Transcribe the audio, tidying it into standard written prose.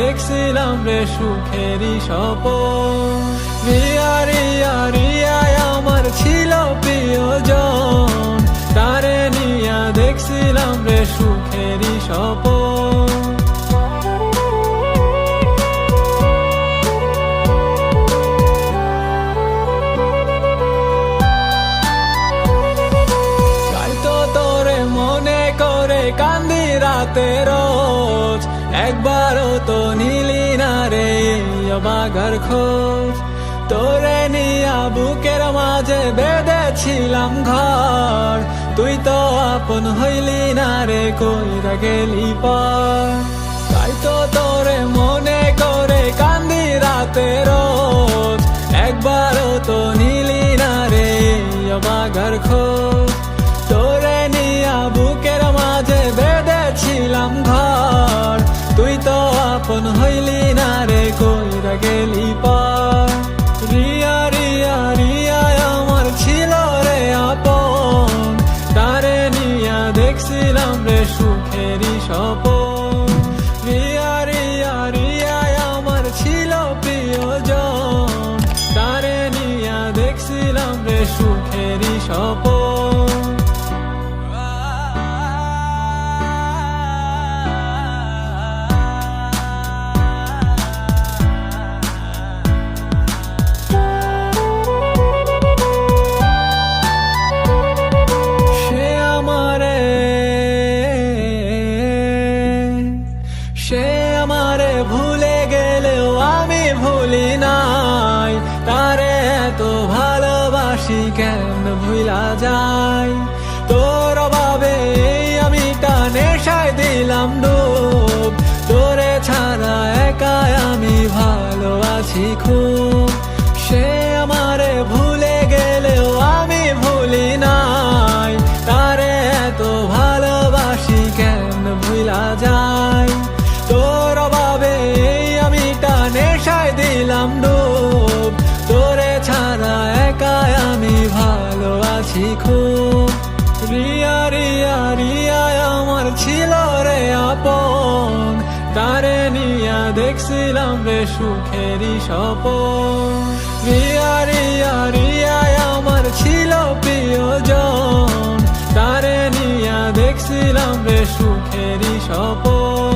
দেখছিলাম রে সুখেরই স্বপন। রিয়া রিয়া রিয়ায় আমার ছিল প্রিয়জন, তারে নিয়া দেখছিলাম রে সুখেরই স্বপন। কান্দি রাতে রোজ, একবারও তো নিলি না রে অবাগার খোঁজ। তোরে নিয়া বুকের মাঝে বেঁধেছিলাম ঘর, তুই তো আপন হইলি না রে কইরা গেলি পার। তাই তো তোরে মনে করে কান্দি রাতে রোজ, একবারও তো নিলি না রে অবাগার খোঁজ। তোরে নিয়া বুকের মাঝে বেঁধেছিলাম ঘর, তুই তো আপন হইলি না রে কইরা গেলি পার। রিয়া রিয়া রিয়ায় আমার ছিল রে আপন, তারে নিয়া দেখছিলাম রে সুখেরই স্বপন। রিয়া রিয়া রিয়ায় আমার ছিল প্রিয়জন, তারে নিয়া দেখছিলাম রে সুখেরই স্বপন। সে আমারে ভুলে গেলেও আমি ভুলি নাই, তারে এত ভালোবাসি কেন ভুলা যায়। তোর অভাবে আমি নেশায় দিলাম ডুব, তোরে ছাড়া একাই আমি ভালো আছি খুব। সে আমারে ভুলে গেলেও আমি ভুলি নাই, তারে এত ভালোবাসি কেন ভুলা যায়। তোর অভাবে আমি নেশায় দিলাম ডুব, তোরে ছাড়া একাই আমি ভালো আছি খুব। রিয়া রিয়া রিয়ায় আমার ছিল রে আপন, তারে নিয়া দেখছিলাম রে সুখেরই স্বপন। রিয়া রিয়া রিয়ায় আমার ছিল প্রিয়জন, তারে নিয়া দেখছিলাম রে সুখেরই স্বপন।